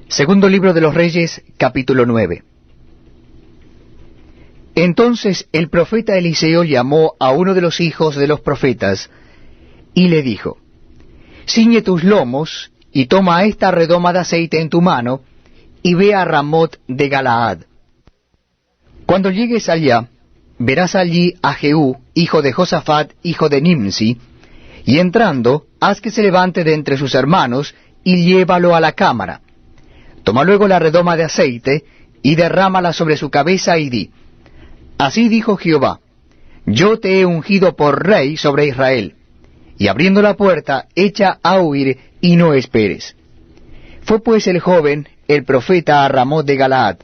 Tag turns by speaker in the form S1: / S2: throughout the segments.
S1: Segundo libro de los Reyes, capítulo 9. Entonces el profeta Eliseo llamó a uno de los hijos de los profetas, y le dijo, ciñe tus lomos, y toma esta redoma de aceite en tu mano, y ve a Ramot de Galaad. Cuando llegues allá, verás allí a Jehú, hijo de Josafat, hijo de Nimsi, y entrando, haz que se levante de entre sus hermanos, y llévalo a la cámara. Toma luego la redoma de aceite, y derrámala sobre su cabeza, y di, así dijo Jehová, yo te he ungido por rey sobre Israel, y abriendo la puerta, echa a huir, y no esperes. Fue pues el joven, el profeta, a Ramot de Galaad.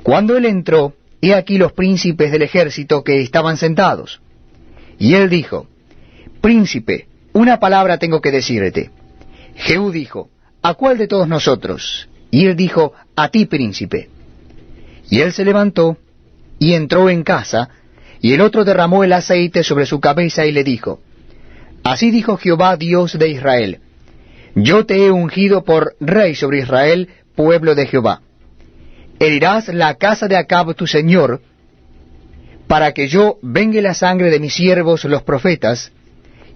S1: Cuando él entró, he aquí los príncipes del ejército que estaban sentados. Y él dijo, príncipe, una palabra tengo que decirte. Jehú dijo, ¿a cuál de todos nosotros? Y él dijo, a ti, príncipe. Y él se levantó, y entró en casa, y el otro derramó el aceite sobre su cabeza, y le dijo, así dijo Jehová, Dios de Israel, yo te he ungido por rey sobre Israel, pueblo de Jehová. Herirás la casa de Acab tu señor, para que yo vengue la sangre de mis siervos los profetas,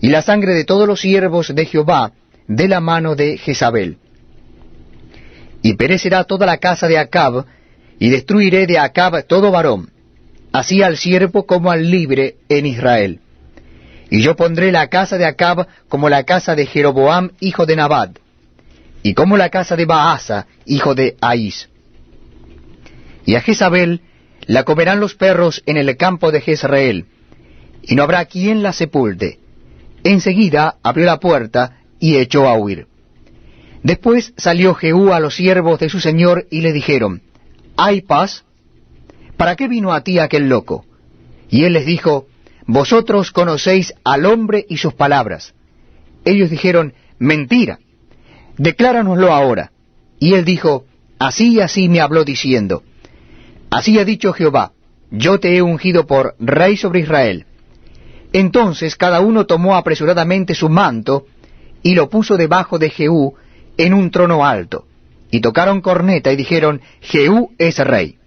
S1: y la sangre de todos los siervos de Jehová, de la mano de Jezabel. Y perecerá toda la casa de Acab, y destruiré de Acab todo varón, así al siervo como al libre en Israel. Y yo pondré la casa de Acab como la casa de Jeroboam, hijo de Nabat, y como la casa de Baasa, hijo de Ahís. Y a Jezabel la comerán los perros en el campo de Jezreel, y no habrá quien la sepulte. Enseguida abrió la puerta y echó a huir. Después salió Jehú a los siervos de su señor y le dijeron, ¿hay paz? ¿Para qué vino a ti aquel loco? Y él les dijo, vosotros conocéis al hombre y sus palabras. Ellos dijeron, mentira, decláranoslo ahora. Y él dijo, así y así me habló diciendo, así ha dicho Jehová, yo te he ungido por rey sobre Israel. Entonces cada uno tomó apresuradamente su manto, y lo puso debajo de Jehú en un trono alto, y tocaron corneta y dijeron, Jehú es rey.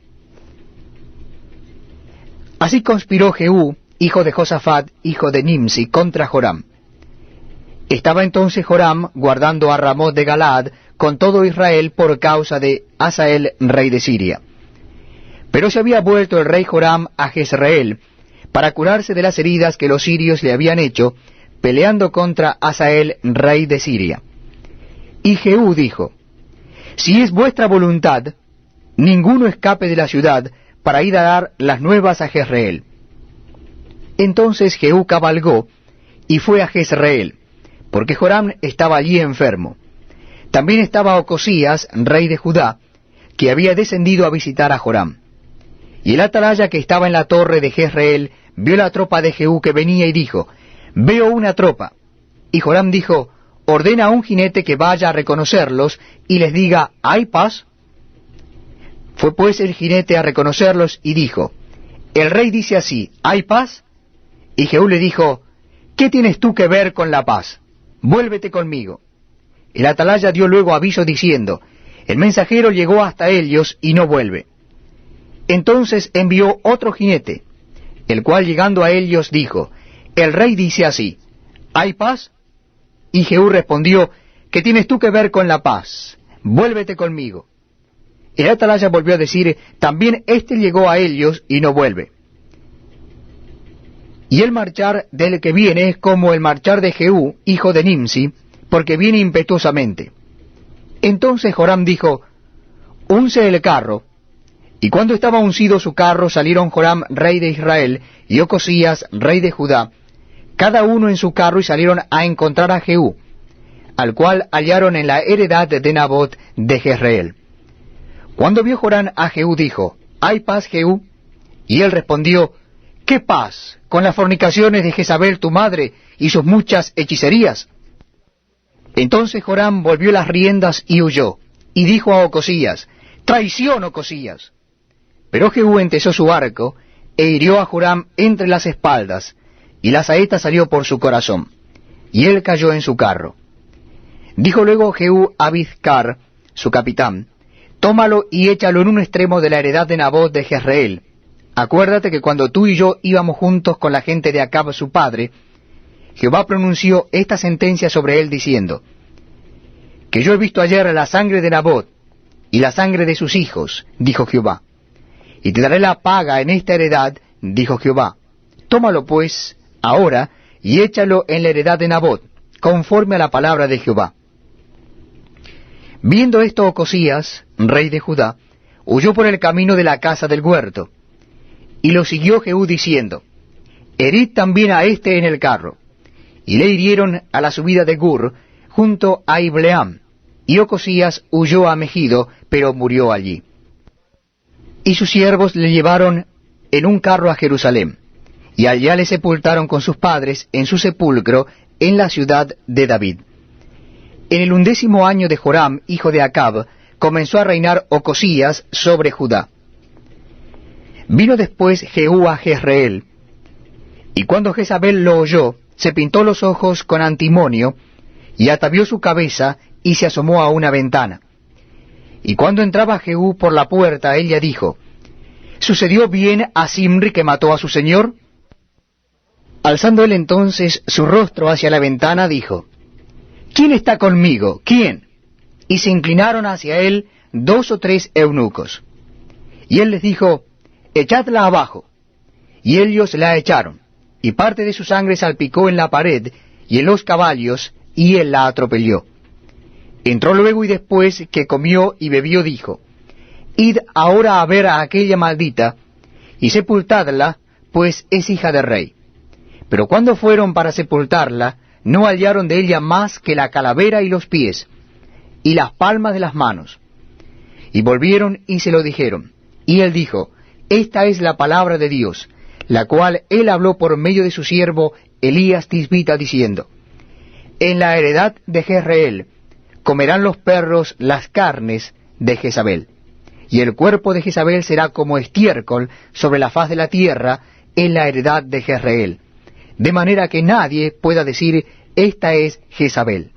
S1: Así conspiró Jehú, hijo de Josafat, hijo de Nimsi, contra Joram. Estaba entonces Joram guardando a Ramot de Galaad con todo Israel por causa de Hazael, rey de Siria. Pero se había vuelto el rey Joram a Jezreel, para curarse de las heridas que los sirios le habían hecho, peleando contra Hazael, rey de Siria. Y Jehú dijo, si es vuestra voluntad, ninguno escape de la ciudad, para ir a dar las nuevas a Jezreel. Entonces Jehú cabalgó, y fue a Jezreel, porque Joram estaba allí enfermo. También estaba Ocosías, rey de Judá, que había descendido a visitar a Joram. Y el atalaya que estaba en la torre de Jezreel vio la tropa de Jehú que venía y dijo, veo una tropa. Y Joram dijo, ordena a un jinete que vaya a reconocerlos y les diga, ¿hay paz? Fue pues el jinete a reconocerlos y dijo, el rey dice así, ¿hay paz? Y Jehú le dijo, ¿qué tienes tú que ver con la paz? Vuélvete conmigo. El atalaya dio luego aviso diciendo, el mensajero llegó hasta ellos y no vuelve. Entonces envió otro jinete, el cual llegando a ellos dijo, el rey dice así, ¿hay paz? Y Jehú respondió, ¿qué tienes tú que ver con la paz? Vuélvete conmigo. El atalaya volvió a decir, también éste llegó a ellos y no vuelve. Y el marchar del que viene es como el marchar de Jehú, hijo de Nimsi, porque viene impetuosamente. Entonces Joram dijo, unce el carro. Y cuando estaba uncido su carro, salieron Joram, rey de Israel, y Ocosías, rey de Judá, cada uno en su carro, y salieron a encontrar a Jehú, al cual hallaron en la heredad de Nabot de Jezreel. Cuando vio Joram a Jehú, dijo, ¿hay paz, Jehú? Y él respondió, ¿qué paz con las fornicaciones de Jezabel tu madre y sus muchas hechicerías? Entonces Joram volvió las riendas y huyó, y dijo a Ocosías, traición, Ocosías. Pero Jehú entesó su arco, e hirió a Joram entre las espaldas, y la saeta salió por su corazón, y él cayó en su carro. Dijo luego Jehú a Bidkar, su capitán, tómalo y échalo en un extremo de la heredad de Nabot de Jezreel. Acuérdate que cuando tú y yo íbamos juntos con la gente de Acab su padre, Jehová pronunció esta sentencia sobre él diciendo, que yo he visto ayer la sangre de Nabot y la sangre de sus hijos, dijo Jehová, y te daré la paga en esta heredad, dijo Jehová. Tómalo pues ahora y échalo en la heredad de Nabot, conforme a la palabra de Jehová. Viendo esto Ocosías, rey de Judá, huyó por el camino de la casa del huerto, y lo siguió Jehú diciendo, herid también a éste en el carro. Y le hirieron a la subida de Gur, junto a Ibleam, y Ocosías huyó a Megido, pero murió allí. Y sus siervos le llevaron en un carro a Jerusalén, y allá le sepultaron con sus padres en su sepulcro en la ciudad de David. En el 11º año de Joram, hijo de Acab, comenzó a reinar Ocosías sobre Judá. Vino después Jehú a Jezreel, y cuando Jezabel lo oyó, se pintó los ojos con antimonio, y atavió su cabeza, y se asomó a una ventana. Y cuando entraba Jehú por la puerta, ella dijo, ¿sucedió bien a Zimri que mató a su señor? Alzando él entonces su rostro hacia la ventana, dijo, ¿quién está conmigo? ¿Quién? Y se inclinaron hacia él 2 o 3 eunucos. Y él les dijo, echadla abajo. Y ellos la echaron, y parte de su sangre salpicó en la pared y en los caballos, y él la atropelló. Entró luego y después que comió y bebió dijo, id ahora a ver a aquella maldita, y sepultadla, pues es hija de rey. Pero cuando fueron para sepultarla, no hallaron de ella más que la calavera y los pies, y las palmas de las manos. Y volvieron y se lo dijeron. Y él dijo, esta es la palabra de Dios, la cual él habló por medio de su siervo Elías Tisbita, diciendo, en la heredad de Jezreel comerán los perros las carnes de Jezabel, y el cuerpo de Jezabel será como estiércol sobre la faz de la tierra en la heredad de Jezreel, de manera que nadie pueda decir, esta es Jezabel.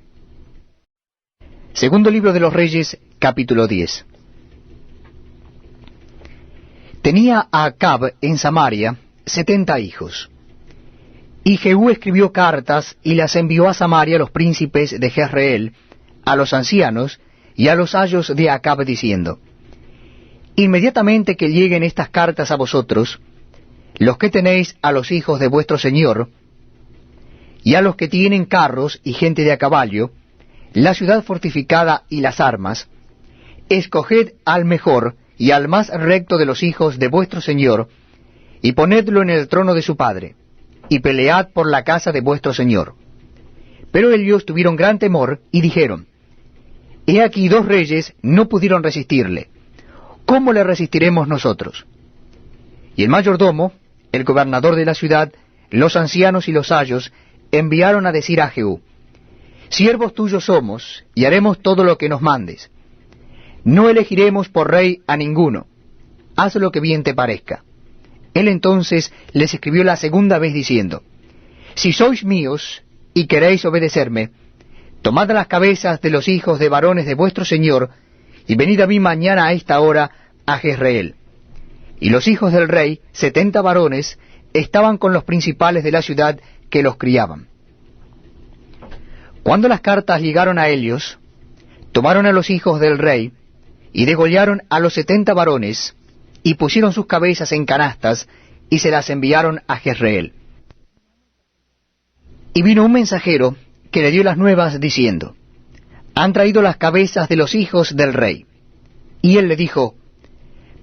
S1: Segundo libro de los Reyes, capítulo 10. Tenía a Acab en Samaria 70 hijos. Y Jehú escribió cartas y las envió a Samaria a los príncipes de Jezreel, a los ancianos y a los ayos de Acab, diciendo, inmediatamente que lleguen estas cartas a vosotros, los que tenéis a los hijos de vuestro señor, y a los que tienen carros y gente de a caballo, la ciudad fortificada y las armas, escoged al mejor y al más recto de los hijos de vuestro señor, y ponedlo en el trono de su padre, y pelead por la casa de vuestro señor. Pero ellos tuvieron gran temor, y dijeron, he aquí 2 reyes no pudieron resistirle, ¿cómo le resistiremos nosotros? Y el mayordomo, el gobernador de la ciudad, los ancianos y los ayos, enviaron a decir a Jehú, siervos tuyos somos, y haremos todo lo que nos mandes. No elegiremos por rey a ninguno, haz lo que bien te parezca. Él entonces les escribió la segunda vez diciendo, si sois míos y queréis obedecerme, tomad las cabezas de los hijos de varones de vuestro señor, y venid a mí mañana a esta hora a Jezreel. Y los hijos del rey, 70 varones, estaban con los principales de la ciudad que los criaban. Cuando las cartas llegaron a ellos, tomaron a los hijos del rey, y degollaron a los 70 varones, y pusieron sus cabezas en canastas, y se las enviaron a Jezreel. Y vino un mensajero que le dio las nuevas, diciendo, han traído las cabezas de los hijos del rey. Y él le dijo,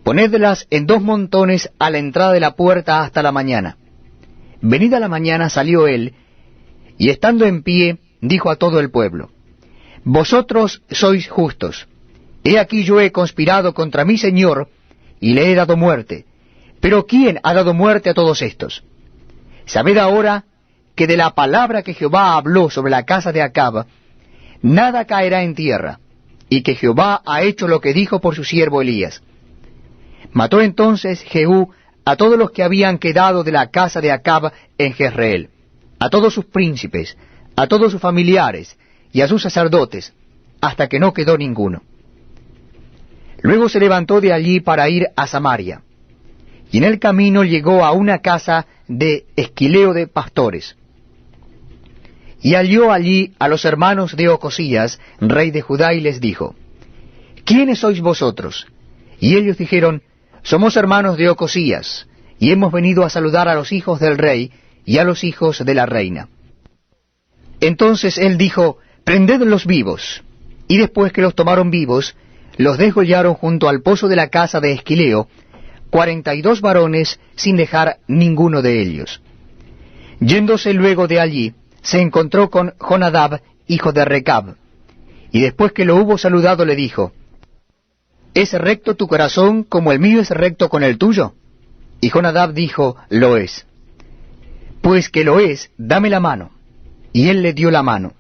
S1: ponedlas en 2 montones a la entrada de la puerta hasta la mañana. Venida la mañana salió él, y estando en pie, dijo a todo el pueblo, vosotros sois justos. He aquí yo he conspirado contra mi señor, y le he dado muerte. Pero ¿quién ha dado muerte a todos estos? Sabed ahora que de la palabra que Jehová habló sobre la casa de Acab, nada caerá en tierra, y que Jehová ha hecho lo que dijo por su siervo Elías. Mató entonces Jehú a todos los que habían quedado de la casa de Acab en Jezreel, a todos sus príncipes, a todos sus familiares, y a sus sacerdotes, hasta que no quedó ninguno. Luego se levantó de allí para ir a Samaria, y en el camino llegó a una casa de Esquileo de pastores, y halló allí a los hermanos de Ocosías, rey de Judá, y les dijo: ¿Quiénes sois vosotros? Y ellos dijeron: Somos hermanos de Ocosías, y hemos venido a saludar a los hijos del rey y a los hijos de la reina. Entonces él dijo: Prendedlos vivos. Y después que los tomaron vivos, los desgollaron junto al pozo de la casa de Esquileo, 42 varones, sin dejar ninguno de ellos. Yéndose luego de allí, se encontró con Jonadab, hijo de Recab, y después que lo hubo saludado le dijo: ¿Es recto tu corazón como el mío es recto con el tuyo? Y Jonadab dijo: Lo es. Pues que lo es, dame la mano. Y él le dio la mano.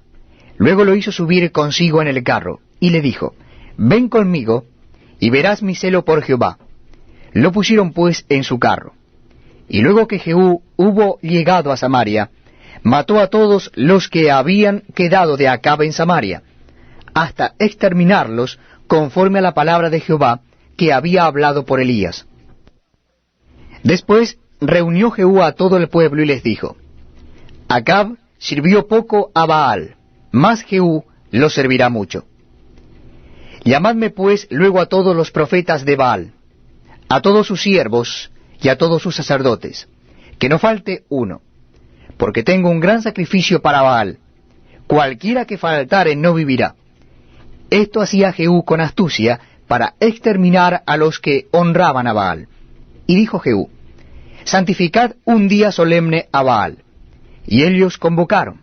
S1: Luego lo hizo subir consigo en el carro, y le dijo: Ven conmigo, y verás mi celo por Jehová. Lo pusieron pues en su carro. Y luego que Jehú hubo llegado a Samaria, mató a todos los que habían quedado de Acab en Samaria, hasta exterminarlos, conforme a la palabra de Jehová que había hablado por Elías. Después reunió Jehú a todo el pueblo y les dijo: Acab sirvió poco a Baal, mas Jehú lo servirá mucho. Llamadme pues luego a todos los profetas de Baal, a todos sus siervos y a todos sus sacerdotes, que no falte uno, porque tengo un gran sacrificio para Baal. Cualquiera que faltare no vivirá. Esto hacía Jehú con astucia para exterminar a los que honraban a Baal. Y dijo Jehú: Santificad un día solemne a Baal. Y ellos convocaron.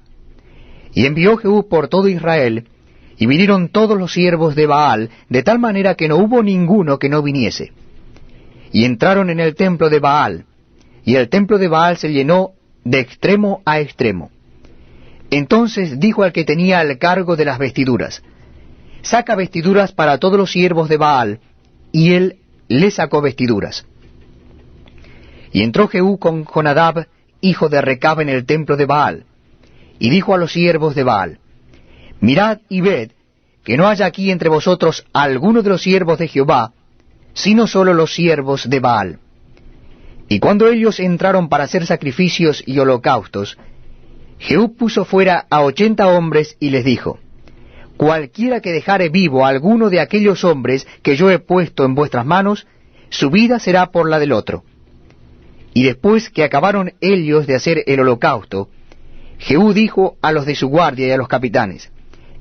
S1: Y envió Jehú por todo Israel, y vinieron todos los siervos de Baal, de tal manera que no hubo ninguno que no viniese. Y entraron en el templo de Baal, y el templo de Baal se llenó de extremo a extremo. Entonces dijo al que tenía el cargo de las vestiduras: Saca vestiduras para todos los siervos de Baal, y él le sacó vestiduras. Y entró Jehú con Jonadab, hijo de Recab, en el templo de Baal, y dijo a los siervos de Baal: Mirad y ved, que no haya aquí entre vosotros alguno de los siervos de Jehová, sino solo los siervos de Baal. Y cuando ellos entraron para hacer sacrificios y holocaustos, Jehú puso fuera a 80 hombres y les dijo: Cualquiera que dejare vivo a alguno de aquellos hombres que yo he puesto en vuestras manos, su vida será por la del otro. Y después que acabaron ellos de hacer el holocausto, Jehú dijo a los de su guardia y a los capitanes: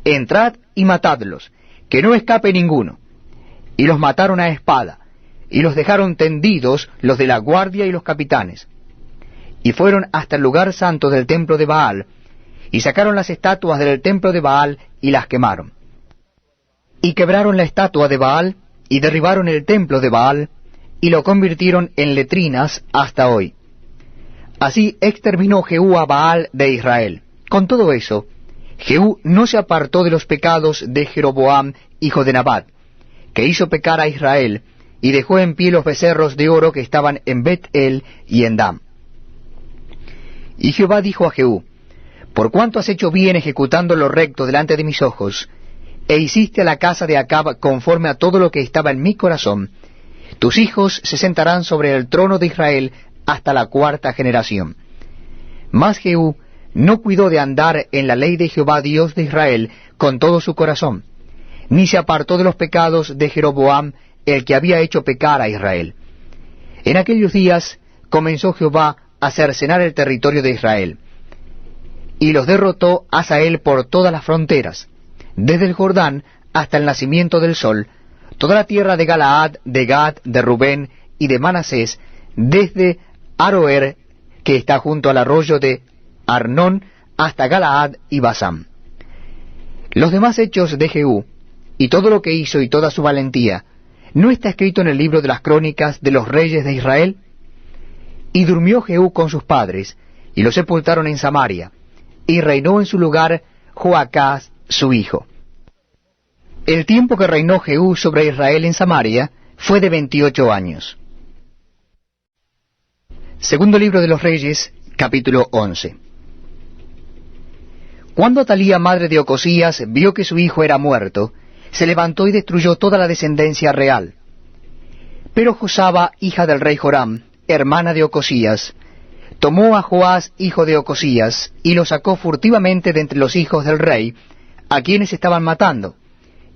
S1: Entrad y matadlos, que no escape ninguno. Y los mataron a espada, y los dejaron tendidos los de la guardia y los capitanes. Y fueron hasta el lugar santo del templo de Baal, y sacaron las estatuas del templo de Baal, y las quemaron. Y quebraron la estatua de Baal, y derribaron el templo de Baal, y lo convirtieron en letrinas hasta hoy. Así exterminó Jehú a Baal de Israel. Con todo eso, Jehú no se apartó de los pecados de Jeroboam, hijo de Nabat, que hizo pecar a Israel, y dejó en pie los becerros de oro que estaban en Bet-el y en Dan. Y Jehová dijo a Jehú: Por cuanto has hecho bien ejecutando lo recto delante de mis ojos, e hiciste a la casa de Acab conforme a todo lo que estaba en mi corazón, tus hijos se sentarán sobre el trono de Israel hasta la 4ª generación. Mas Jehú no cuidó de andar en la ley de Jehová Dios de Israel con todo su corazón, ni se apartó de los pecados de Jeroboam, el que había hecho pecar a Israel. En aquellos días comenzó Jehová a cercenar el territorio de Israel, y los derrotó Hazael por todas las fronteras, desde el Jordán hasta el nacimiento del sol, toda la tierra de Galaad, de Gad, de Rubén y de Manasés, desde Aroer, que está junto al arroyo de Arnón, hasta Galaad y Basán. Los demás hechos de Jehú, y todo lo que hizo y toda su valentía, ¿no está escrito en el libro de las crónicas de los reyes de Israel? Y durmió Jehú con sus padres, y lo sepultaron en Samaria, y reinó en su lugar Joacás su hijo. El tiempo que reinó Jehú sobre Israel en Samaria fue de 28 años. Segundo libro de los Reyes, capítulo 11. Cuando Atalía, madre de Ocosías, vio que su hijo era muerto, se levantó y destruyó toda la descendencia real. Pero Josaba, hija del rey Joram, hermana de Ocosías, tomó a Joás, hijo de Ocosías, y lo sacó furtivamente de entre los hijos del rey, a quienes estaban matando,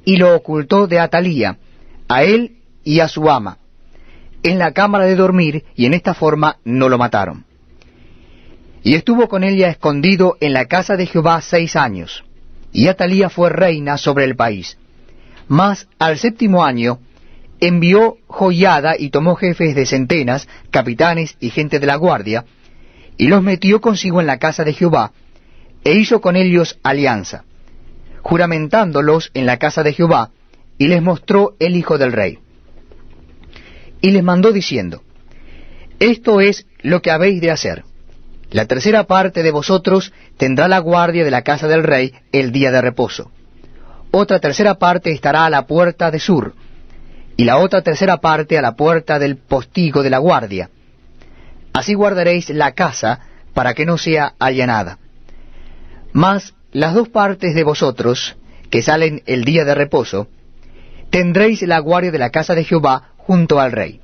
S1: y lo ocultó de Atalía, a él y a su ama, en la cámara de dormir, y en esta forma no lo mataron. Y estuvo con ella escondido en la casa de Jehová 6 años, y Atalía fue reina sobre el país. Mas al 7º año envió Joiada y tomó jefes de centenas, capitanes y gente de la guardia, y los metió consigo en la casa de Jehová, e hizo con ellos alianza, juramentándolos en la casa de Jehová, y les mostró el hijo del rey. Y les mandó diciendo: Esto es lo que habéis de hacer. La tercera parte de vosotros tendrá la guardia de la casa del rey el día de reposo. Otra tercera parte estará a la puerta de sur, y la otra tercera parte a la puerta del postigo de la guardia. Así guardaréis la casa, para que no sea allanada. Mas las 2 partes de vosotros, que salen el día de reposo, tendréis la guardia de la casa de Jehová junto al rey.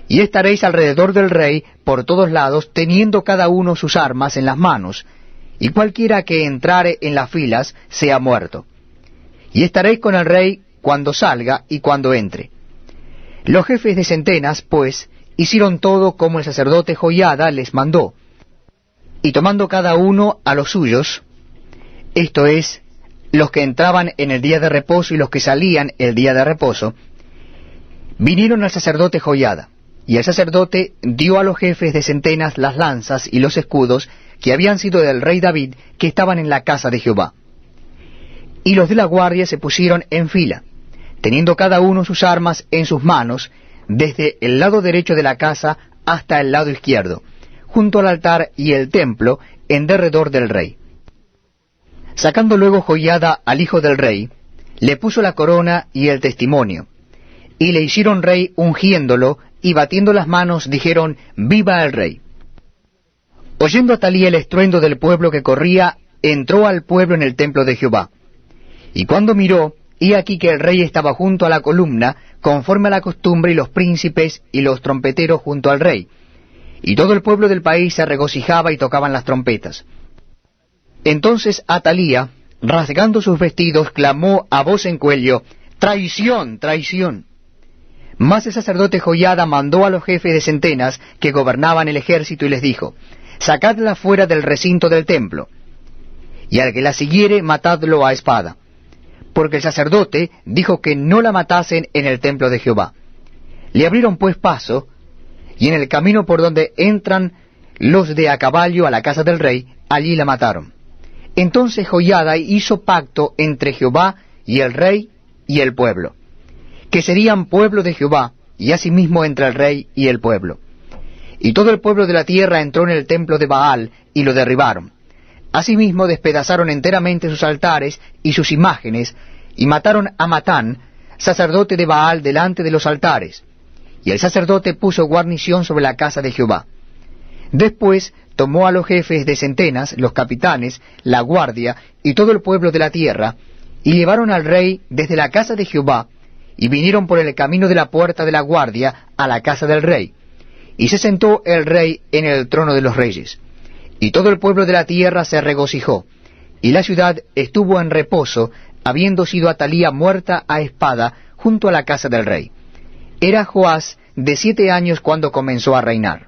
S1: Y estaréis alrededor del rey por todos lados, teniendo cada uno sus armas en las manos, y cualquiera que entrare en las filas sea muerto. Y estaréis con el rey cuando salga y cuando entre. Los jefes de centenas, pues, hicieron todo como el sacerdote Joiada les mandó, y tomando cada uno a los suyos, esto es, los que entraban en el día de reposo y los que salían el día de reposo, vinieron al sacerdote Joiada, y el sacerdote dio a los jefes de centenas las lanzas y los escudos que habían sido del rey David, que estaban en la casa de Jehová. Y los de la guardia se pusieron en fila, teniendo cada uno sus armas en sus manos, desde el lado derecho de la casa hasta el lado izquierdo, junto al altar y el templo, en derredor del rey. Sacando luego Joiada al hijo del rey, le puso la corona y el testimonio, y le hicieron rey ungiéndolo, y batiendo las manos dijeron: ¡Viva el rey! Oyendo Atalía el estruendo del pueblo que corría, entró al pueblo en el templo de Jehová. Y cuando miró, he aquí que el rey estaba junto a la columna, conforme a la costumbre, y los príncipes y los trompeteros junto al rey. Y todo el pueblo del país se regocijaba y tocaban las trompetas. Entonces Atalía, rasgando sus vestidos, clamó a voz en cuello: ¡Traición, traición! Mas el sacerdote Joiada mandó a los jefes de centenas que gobernaban el ejército y les dijo: Sacadla fuera del recinto del templo, y al que la siguiere matadlo a espada. Porque el sacerdote dijo que no la matasen en el templo de Jehová. Le abrieron pues paso, y en el camino por donde entran los de a caballo a la casa del rey, allí la mataron. Entonces Joiada hizo pacto entre Jehová y el rey y el pueblo, que serían pueblo de Jehová, y asimismo entre el rey y el pueblo. Y todo el pueblo de la tierra entró en el templo de Baal, y lo derribaron. Asimismo despedazaron enteramente sus altares y sus imágenes, y mataron a Matán, sacerdote de Baal, delante de los altares. Y el sacerdote puso guarnición sobre la casa de Jehová. Después tomó a los jefes de centenas, los capitanes, la guardia y todo el pueblo de la tierra, y llevaron al rey desde la casa de Jehová, y vinieron por el camino de la puerta de la guardia a la casa del rey. Y se sentó el rey en el trono de los reyes. Y todo el pueblo de la tierra se regocijó, y la ciudad estuvo en reposo, habiendo sido Atalía muerta a espada junto a la casa del rey. Era Joás de 7 años cuando comenzó a reinar.